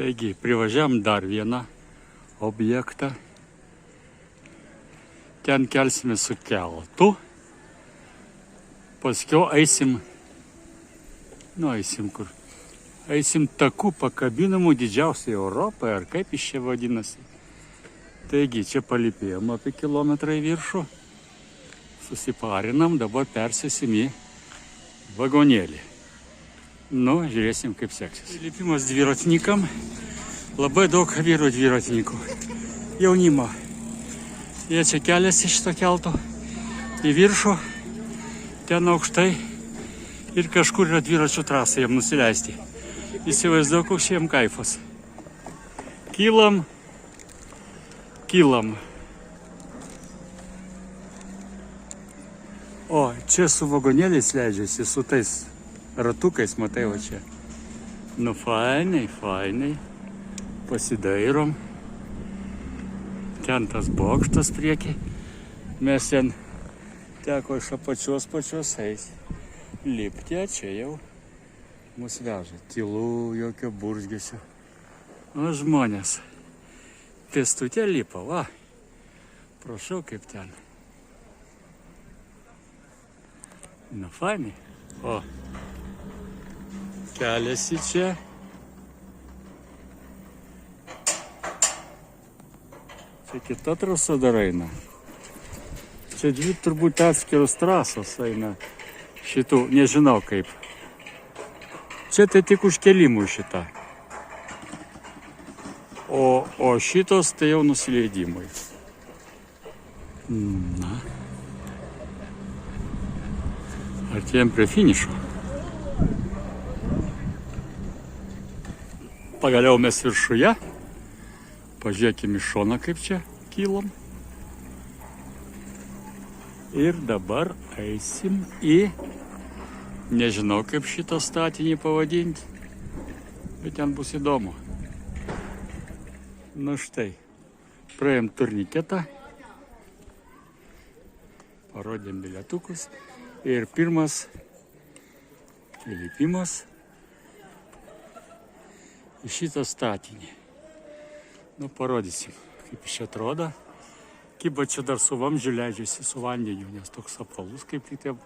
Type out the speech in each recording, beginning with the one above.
Taigi, privažiavam dar vieną objektą. Ten kelsime su keltu. Paskiau eisim, eisim kur. Eisim takų pakabinamų didžiausiai Europoje, ar kaip iš čia vadinasi. Taigi, čia palipėjom apie kilometrą į viršų. Susiparinam, dabar persėsim į vagonėlį. Nu, žiūrėsim, kaip seksis. Lipimas dviratininkam. Labai daug vyrų dviratininkų. Jaunimo. Jie čia keliasi šito kelto į viršų. Ten aukštai. Ir kažkur yra dviračių trasa jam nusileisti. Įsivaizduoju, koks jiem kaifas. Kylam. O, čia su vagonėliais leidžiasi, su tais ratukais, matai va čia. Nu, fainai. Pasidairom. Ten tas bokštas prieki. Mes ten teko iš pačios eiti. Lipti, čia jau mus veža. Tylu, jokio burzgesio. O žmonės pėstutė lipa, va. Prašau, kaip ten. Nu, fainai. O, keliasi čia. Čia kita trasa dar eina. Čia dvi turbūt atskiros trasos eina. Šitų, nežinau kaip. Čia tai tik užkelimų šitą. O šitos tai jau nusileidimai. Na. Artėjom prie finišo. Pagaliau mes viršuje. Pažiūrėkime iš šoną, kaip čia kylam. Ir dabar eisim į, nežinau kaip šitą statinį pavadinti, bet ten bus įdomu. Na štai, praėjom turniketą, parodėm bilietukus ir pirmas įlipimas į šitą statinį. Nu, parodysim, kaip iš čia atrodo. Kiba čia dar su vamzdžiu leidžiasi su vandeniu, nes toks apvalus kaip tik taip.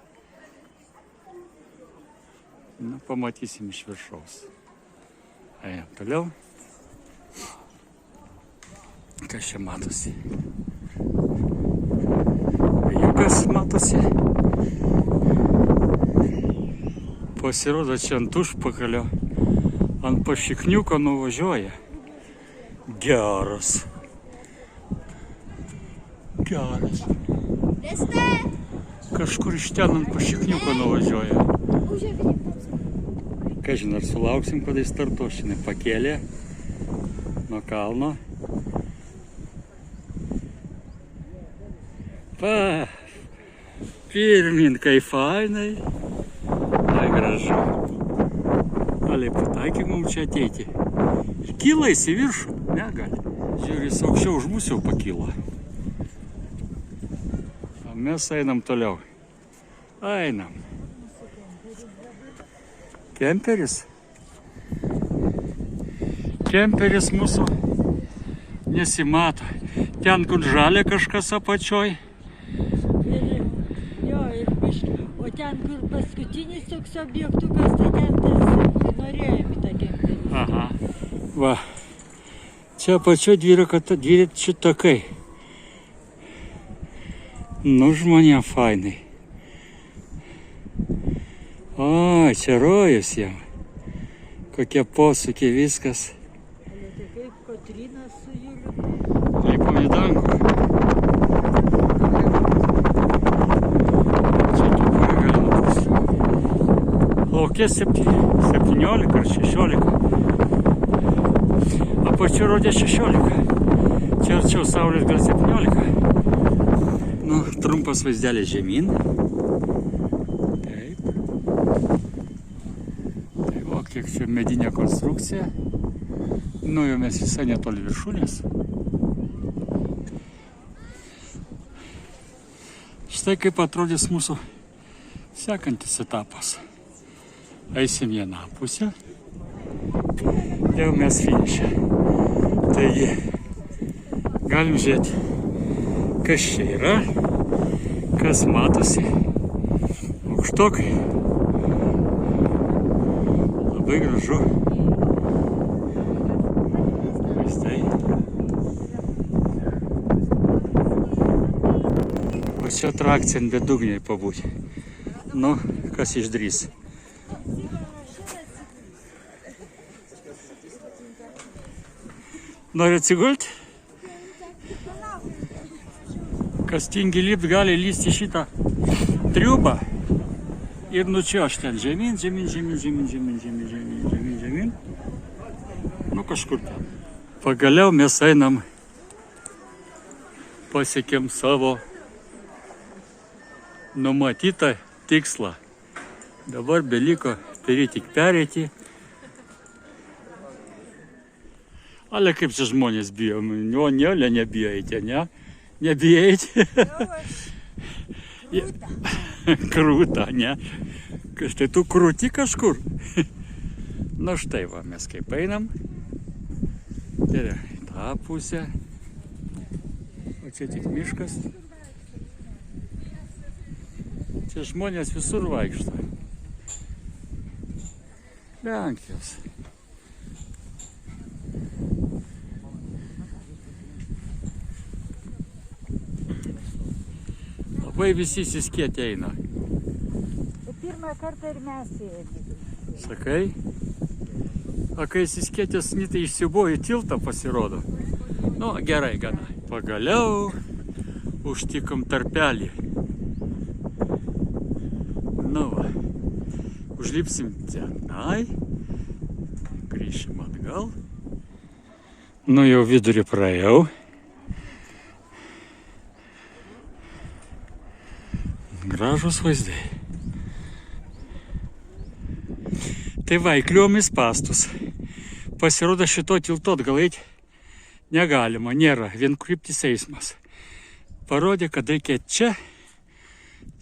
Nu, pamatysim iš viršaus. Ejam toliau. Kas čia matosi? Vėjukas matosi. Pasirodo čia ant užpakalio, ant pašikniuko nuvažiuoja. Geras. Kažkur iš ten ant pašikniuko nuvažiuoja. Kažin, ar sulauksim, kada jis startuošinai pakėlė nuo kalno. Pirmin, kai fainai. Tai gražu. Gali pataikė mums čia ateiti. Ir kyla į viršų, negali. Žiūrė, jis aukščiau už mus jau pakyla. O mes einam toliau. Einam. Kemperis. Kemperis mūsų nesimato. Ten, kur žalia kažkas apačioj. O ten, kur paskutinis toks objektukas, tai ten tas norėjom į tą kemperį. Aha. Va. Čia apačioj dviračių takai. Nu, žmonėm fainai. O, čia rojus jam. Kokie posūkiai, viskas. Ale tai kaip Kotryna su Juliu. Lipam į dangų. Čia tokia galima bus. Lauke 17 ar 16. Apačiu rodė 16. Čia arčiau saulės gal 17. Nu, trumpas vaizdelis žemyn. Taip. Tai o, kiek čia medinė konstrukcija. Nu, jau mes visai netoli viršūnės. Štai kaip atrodys mūsų sekantis etapas. Eisim vieną pusę. Jau mes finiše. Taigi, galim žiūrėti, kas čia yra, kas matosi. Aukštokai. Labai gražu. Vaizdai. O čia atrakcija ant bedugniai pabūti. Nu, kas išdrys. Nori atsigulti? Kas tingi lipt, gali lysti šitą triubą ir nučiuošti ten žemyn, žemyn, žemyn, žemyn, žemyn, žemyn, žemyn, žemyn, žemyn. Nu kažkur ten. Pagaliau mes einam, pasiekėm savo numatytą tikslą. Dabar beliko tik pereiti. Ale kaip čia žmonės bijo? O ne, nebijo eiti, ne? Nebijo eiti? Krūta, ne? Tai tu krūti kažkur? Na štai va, mes kaip einam. Tai yra tą pusę. O čia tik miškas. Čia žmonės visur vaikšto. Lenkijos. Labai visi įsiskėti eina. Pirmą kartą ir mes ėjome. Sakai? O kai įsiskėtės, tai išsibuvo į tiltą pasirodo. Nu, gerai, gana. Pagaliau užtikom tarpelį. Nu va. Užlipsim tenai. Grįšim atgal. Nu, jau vidurį praėjau. Gražus vaizdai. Tai va, įkliuvom į spąstus. Pasirodo, šito tilto atgal eiti negalima, nėra, vienkryptis eismas. Parodė, kad reikia čia.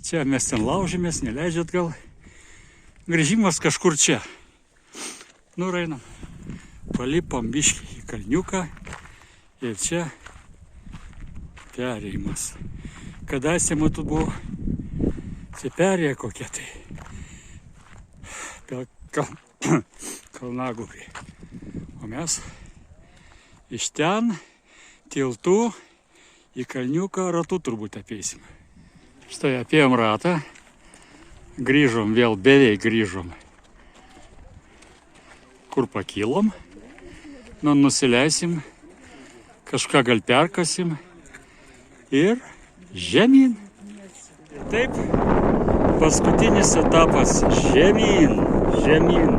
Čia mes ten laužėmės, neleidžia atgal. Grįžimas kažkur čia. Nu, einam. Palipom biškį į kalniuką. Ir čia perėjimas. Kadaise matau buvo perėję kokie tai kalnagūrį. O mes iš ten tiltų į kalniuką ratu turbūt apeisim. Štai apėjom ratą, grįžom vėl, beveik grįžom. Kur pakilom, nu nusileisim, kažką gal perkasim ir žemyn. Taip, paskutinis etapas žemyn, žemyn,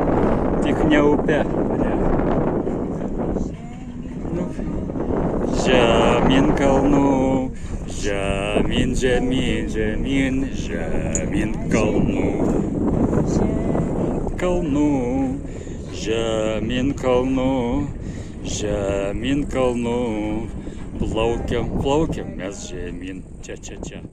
tik ne upe. Nu, žemyn kalnų, žemyn, žemyn, žemyn, žemyn kalnų. Kalnų, žemyn kalnų, žemyn kalnų. Plaukiam, plaukiam mes žemyn, čia.